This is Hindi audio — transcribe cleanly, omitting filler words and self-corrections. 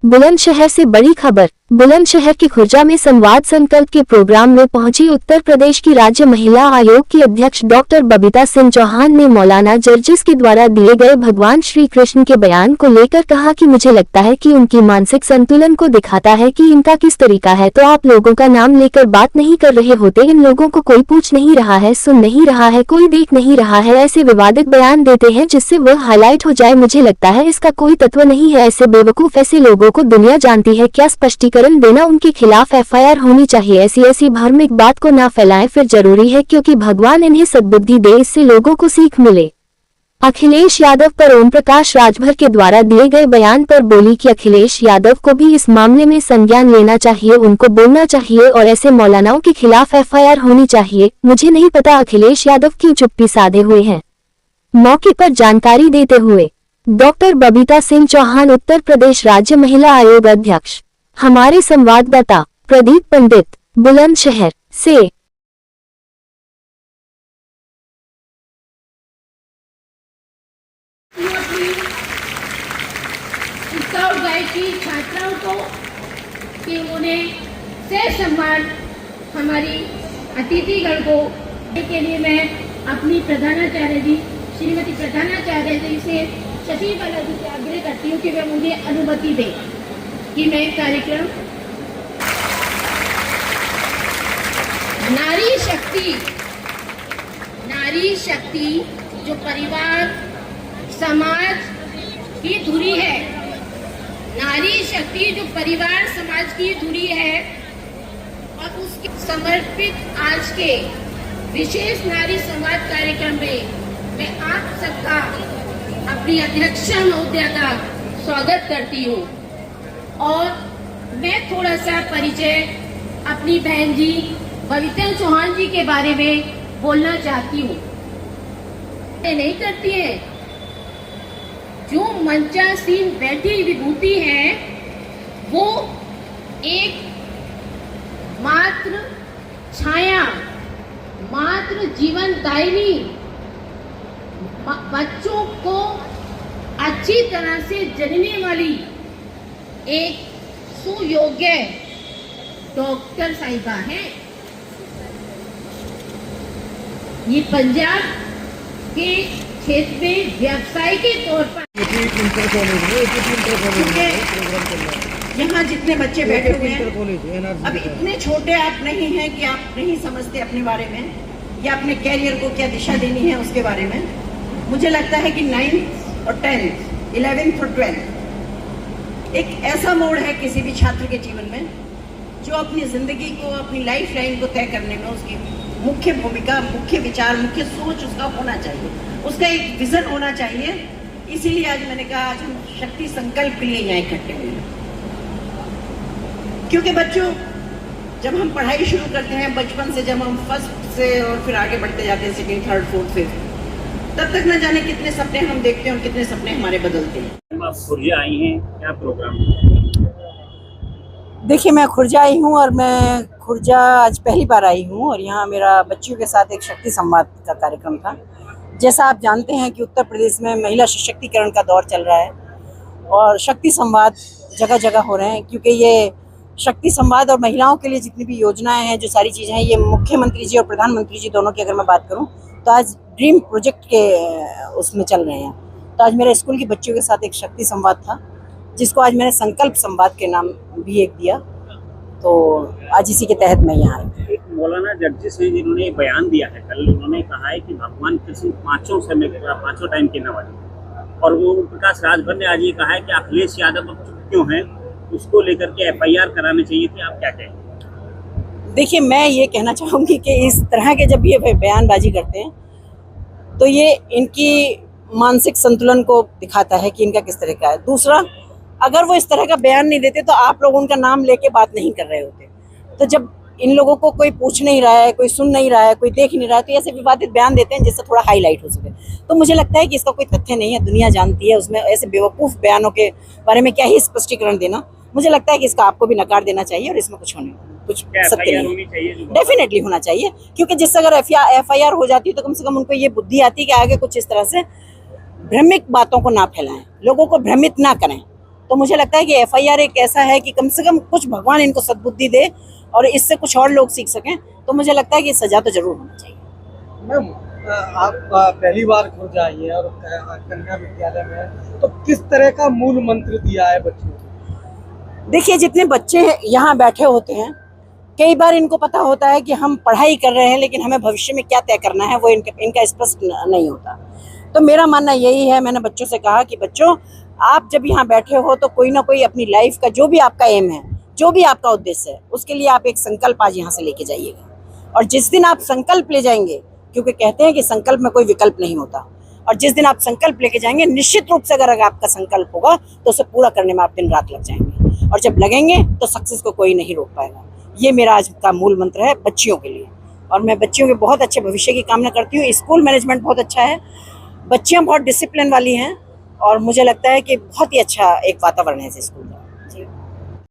बुलंदशहर से बड़ी खबर। बुलंदशहर के खुर्जा में संवाद संकल्प के प्रोग्राम में पहुंची उत्तर प्रदेश की राज्य महिला आयोग की अध्यक्ष डॉक्टर बबीता सिंह चौहान ने मौलाना जर्जिस के द्वारा दिए गए भगवान श्री कृष्ण के बयान को लेकर कहा कि मुझे लगता है कि उनकी मानसिक संतुलन को दिखाता है कि इनका किस तरीका है। तो आप लोगों का नाम लेकर बात नहीं कर रहे होते, इन लोगों को कोई पूछ नहीं रहा है, सुन नहीं रहा है, कोई देख नहीं रहा है, ऐसे विवादित बयान देते हैं जिससे वह हाईलाइट हो जाए। मुझे लगता है इसका कोई तत्व नहीं है। ऐसे बेवकूफ ऐसे लोगों को दुनिया जानती है क्या? स्पष्टीकरण देना, उनके खिलाफ एफआईआर होनी चाहिए। ऐसी भ्रामक बात को ना फैलाएं, फिर जरूरी है क्योंकि भगवान इन्हें सद्बुद्धि दे, इससे लोगों को सीख मिले। अखिलेश यादव पर ओम प्रकाश राजभर के द्वारा दिए गए बयान पर बोली कि अखिलेश यादव को भी इस मामले में संज्ञान लेना चाहिए, उनको बोलना चाहिए और ऐसे मौलानाओं के खिलाफ एफआईआर होनी चाहिए। मुझे नहीं पता अखिलेश यादव क्यों चुप्पी साधे हुए हैं। मौके पर जानकारी देते हुए डॉक्टर बबीता सिंह चौहान, उत्तर प्रदेश राज्य महिला आयोग अध्यक्ष। हमारे संवाददाता प्रदीप पंडित, बुलंदशहर से। उत्साह गायकी छात्राओं को कि उन्होंने से सम्मान हमारी अतिथिगण को के लिए मैं अपनी प्रधानाचार्य जी श्रीमती प्रधानाचार्य जी से सचिव वाला जी से आग्रह करती हूँ कि वे मुझे अनुमति दें कि मैं कार्यक्रम नारी शक्ति जो परिवार समाज की धुरी है, नारी शक्ति जो परिवार समाज की धुरी है और उसके समर्पित आज के विशेष नारी समाज कार्यक्रम में मैं आप सबका अपनी अध्यक्षा महोदया का स्वागत करती हूँ। और मैं थोड़ा सा परिचय अपनी बहन जी बबीता चौहान जी के बारे में बोलना चाहती हूँ। नहीं करती है, जो मंचासीन बैठी विभूति है वो एक मात्र छाया, मात्र जीवन दायिनी, बच्चों को अच्छी तरह से जनने वाली एक सुयोग्य डॉक्टर साहिबा है। ये पंजाब के क्षेत्र में व्यवसाय के तौर पर यहाँ जितने बच्चे बैठे हुए हैं, अब इतने छोटे आप नहीं हैं कि आप नहीं समझते अपने बारे में या अपने कैरियर को क्या दिशा देनी है उसके बारे में। मुझे लगता है कि 9th और 10th 11th और 12th एक ऐसा मोड़ है किसी भी छात्र के जीवन में जो अपनी जिंदगी को, अपनी लाइफ लाइन को तय करने में उसकी मुख्य भूमिका, मुख्य विचार, मुख्य सोच उसका होना चाहिए, उसका एक विजन होना चाहिए। इसीलिए आज मैंने कहा आज हम शक्ति संकल्प के लिए यहाँ इकट्ठे हुए हैं, क्योंकि बच्चों जब हम पढ़ाई शुरू करते हैं बचपन से, जब हम फर्स्ट से और फिर आगे बढ़ते जाते हैं सेकेंड, थर्ड, फोर्थ, फिफ्थ, तब तक न जाने कितने सपने हम देखते हैं और कितने सपने हमारे बदलते हैं। आप खुर्जा आई हैं, क्या प्रोग्राम? देखिए, मैं खुर्जा आई हूँ और मैं खुर्जा आज पहली बार आई हूँ और यहाँ मेरा बच्चियों के साथ एक शक्ति संवाद का कार्यक्रम था। जैसा आप जानते हैं कि उत्तर प्रदेश में महिला सशक्तिकरण का दौर चल रहा है और शक्ति संवाद जगह जगह हो रहे हैं, क्योंकि ये शक्ति संवाद और महिलाओं के लिए जितनी भी योजनाएं हैं, जो सारी चीज़ें हैं, ये मुख्यमंत्री जी और प्रधानमंत्री जी दोनों की अगर मैं बात करूँ तो आज ड्रीम प्रोजेक्ट के उसमें चल रहे हैं। तो आज मेरे स्कूल की बच्चियों के साथ एक शक्ति संवाद था, जिसको आज मैंने संकल्प संवाद के नाम भी एक दिया। तो आज इसी के तहत मैं यहाँ आई। एक मौलाना जर्जिस हैं जिन्होंने बयान दिया है कल, उन्होंने कहा है कि भगवान कृष्ण पांचों टाइम के नवाले, और वो प्रकाश राजभर ने आज ये कहा है कि अखिलेश यादव अब चुप क्यों हैं, उसको लेकर के एफआईआर करानी चाहिए थी। आप क्या कहें? देखिए, मैं ये कहना चाहूँगी कि इस तरह के जब ये बयानबाजी करते हैं तो ये इनकी मानसिक संतुलन को दिखाता है कि इनका किस तरह का है। दूसरा, अगर वो इस तरह का बयान नहीं देते तो आप लोग उनका नाम लेके बात नहीं कर रहे होते। तो जब इन लोगों को कोई पूछ नहीं रहा है, कोई सुन नहीं रहा है, कोई देख नहीं रहा है, तो ऐसे विवादित बयान देते हैं जिससे थोड़ा हाईलाइट हो सके। तो मुझे लगता है कि इसका कोई तथ्य नहीं है, दुनिया जानती है। उसमें ऐसे बेवकूफ़ बयानों के बारे में क्या ही स्पष्टीकरण देना। मुझे लगता है कि इसका आपको भी नकार देना चाहिए और इसमें कुछ सत्य नहीं, डेफिनेटली होना चाहिए, क्योंकि जिससे अगर एफआईआर हो जाती है तो कम से कम उनको ये बुद्धि आती है कि आगे कुछ इस तरह से भ्रमिक बातों को ना फैलाएं, लोगों को भ्रमित ना करें। तो मुझे लगता है कि FIR एक ऐसा है कि कम से कम कुछ भगवान इनको सद्बुद्धि दे और इससे कुछ और लोग सीख सकें, तो मुझे लगता है कि सजा तो जरूर होना चाहिए। मैम, आप पहली बार खुर्जा आई है और कन्या विद्यालय में है, तो किस तरह का मूल मंत्र दिया है बच्चों को? देखिए, जितने बच्चे यहाँ बैठे होते हैं, कई बार इनको पता होता है कि हम पढ़ाई कर रहे हैं, लेकिन हमें भविष्य में क्या तय करना है वो इनका स्पष्ट नहीं होता। तो मेरा मानना यही है, मैंने बच्चों से कहा कि बच्चों, आप जब यहाँ बैठे हो तो कोई ना कोई अपनी लाइफ का जो भी आपका एम है, जो भी आपका उद्देश्य है, उसके लिए आप एक संकल्प आज यहाँ से लेके जाइएगा। और जिस दिन आप संकल्प ले जाएंगे, क्योंकि कहते हैं कि संकल्प में कोई विकल्प नहीं होता, और जिस दिन आप संकल्प लेके जाएंगे, निश्चित रूप से अगर आपका संकल्प होगा तो उसे पूरा करने में आप दिन रात लग जाएंगे, और जब लगेंगे तो सक्सेस को कोई नहीं रोक पाएगा। ये मेरा आज का मूल मंत्र है बच्चियों के लिए, और मैं बच्चियों के बहुत अच्छे भविष्य की कामना करती हूँ। स्कूल मैनेजमेंट बहुत अच्छा है, बच्चियाँ बहुत डिसिप्लिन वाली हैं, और मुझे लगता है कि बहुत ही अच्छा एक वातावरण है इस स्कूल का।